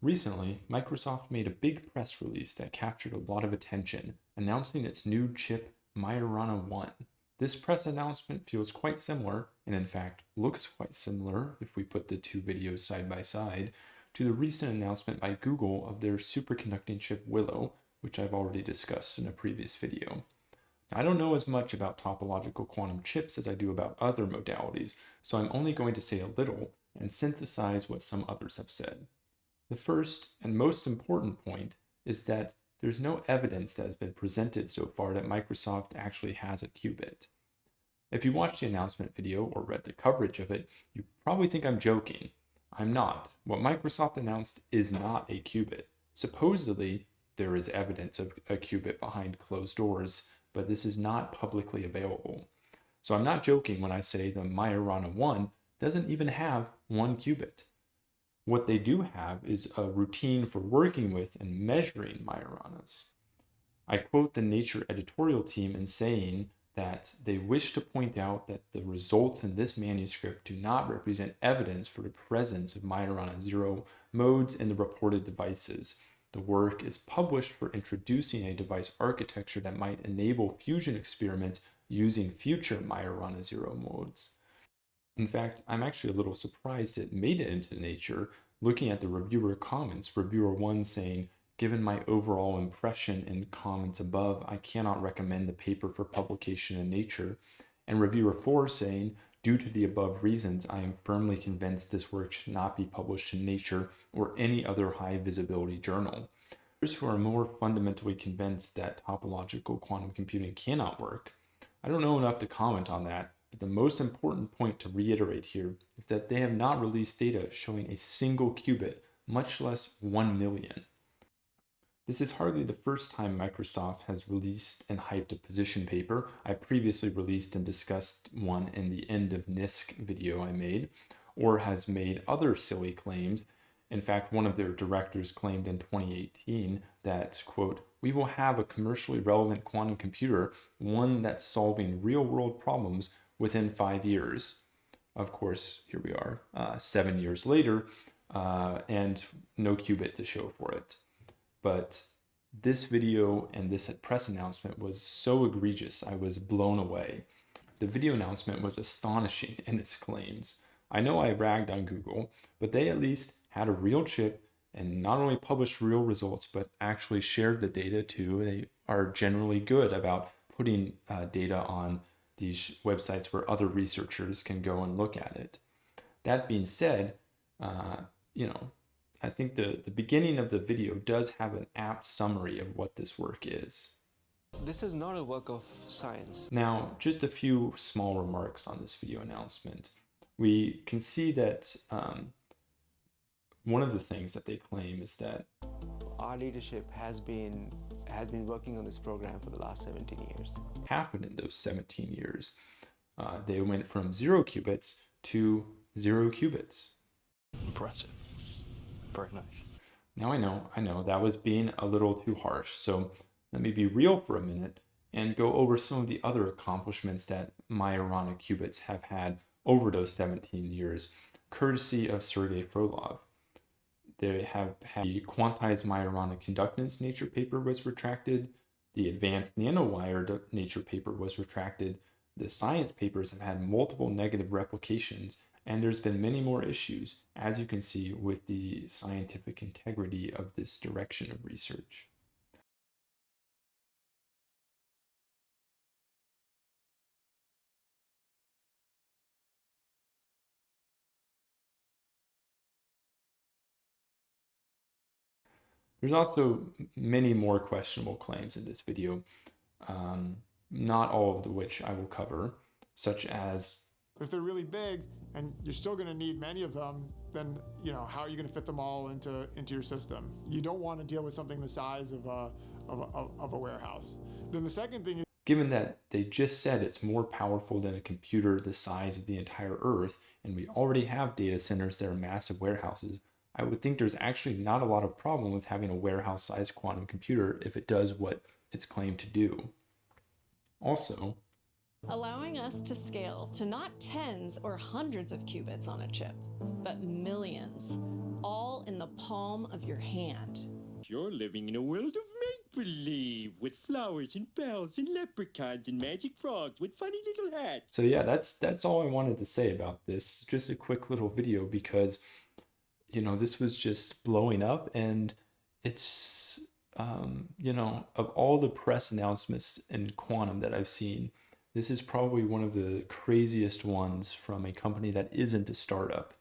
Recently, Microsoft made a big press release that captured a lot of attention, announcing its new chip, Majorana 1. This press announcement feels quite similar, and in fact looks quite similar if we put the two videos side by side, to the recent announcement by Google of their superconducting chip Willow, which I've already discussed in a previous video. I don't know as much about topological quantum chips as I do about other modalities, so I'm only going to say a little and synthesize what some others have said. The first and most important point is that there's no evidence that has been presented so far that Microsoft actually has a qubit. If you watched the announcement video or read the coverage of it, you probably think I'm joking. I'm not. What Microsoft announced is not a qubit. Supposedly, there is evidence of a qubit behind closed doors, but this is not publicly available. So I'm not joking when I say the Majorana 1 doesn't even have one qubit. What they do have is a routine for working with and measuring Majoranas. I quote the Nature editorial team in saying that they wish to point out that the results in this manuscript do not represent evidence for the presence of Majorana 0 modes in the reported devices. The work is published for introducing a device architecture that might enable fusion experiments using future Majorana 0 modes. In fact, I'm actually a little surprised it made it into Nature, looking at the reviewer comments. Reviewer 1 saying, "Given my overall impression and comments above, I cannot recommend the paper for publication in Nature." And Reviewer 4 saying, "Due to the above reasons, I am firmly convinced this work should not be published in Nature or any other high visibility journal." Others who are more fundamentally convinced that topological quantum computing cannot work. I don't know enough to comment on that, but the most important point to reiterate here is that they have not released data showing a single qubit, much less 1 million. This is hardly the first time Microsoft has released and hyped a position paper. I previously released and discussed one in the end of NISC video I made, or has made other silly claims. In fact, one of their directors claimed in 2018 that, quote, "We will have a commercially relevant quantum computer, one that's solving real world problems within 5 years." Of course, here we are, 7 years later, and no qubit to show for it. But this video and this press announcement was so egregious, I was blown away. The video announcement was astonishing in its claims. I know I ragged on Google, but they at least had a real chip and not only published real results, but actually shared the data too. They are generally good about putting data on these websites where other researchers can go and look at it. That being said, uh, you know, I think the beginning of the video does have an apt summary of what this work is. This is not a work of science. Now, just a few small remarks on this video announcement. We can see that one of the things that they claim is that Our leadership has been working on this program for the last 17 years. happened in those 17 years. They went from 0 qubits to 0 qubits. Impressive. Very nice. Now I know that was being a little too harsh. So let me be real for a minute and go over some of the other accomplishments that Majorana qubits have had over those 17 years, courtesy of Sergey Frolov. They have had the quantized Majorana conductance Nature paper was retracted. The advanced nanowire Nature paper was retracted. The science papers have had multiple negative replications, and there's been many more issues, as you can see with the scientific integrity of this direction of research. There's also many more questionable claims in this video, not all of which I will cover, such as if they're really big and you're still going to need many of them, then how are you going to fit them all into your system? You don't want to deal with something the size of a warehouse. Then the second thing is, given that they just said it's more powerful than a computer the size of the entire Earth, and we already have data centers that are massive warehouses, I would think there's actually not a lot of problem with having a warehouse-sized quantum computer if it does what it's claimed to do. Also, allowing us to scale to not tens or hundreds of qubits on a chip, but millions, all in the palm of your hand. You're living in a world of make-believe with flowers and bells and leprechauns and magic frogs with funny little hats. So yeah, that's all I wanted to say about this. Just a quick little video because, you know, this was just blowing up, and it's, you know, of all the press announcements in quantum that I've seen, this is probably one of the craziest ones from a company that isn't a startup.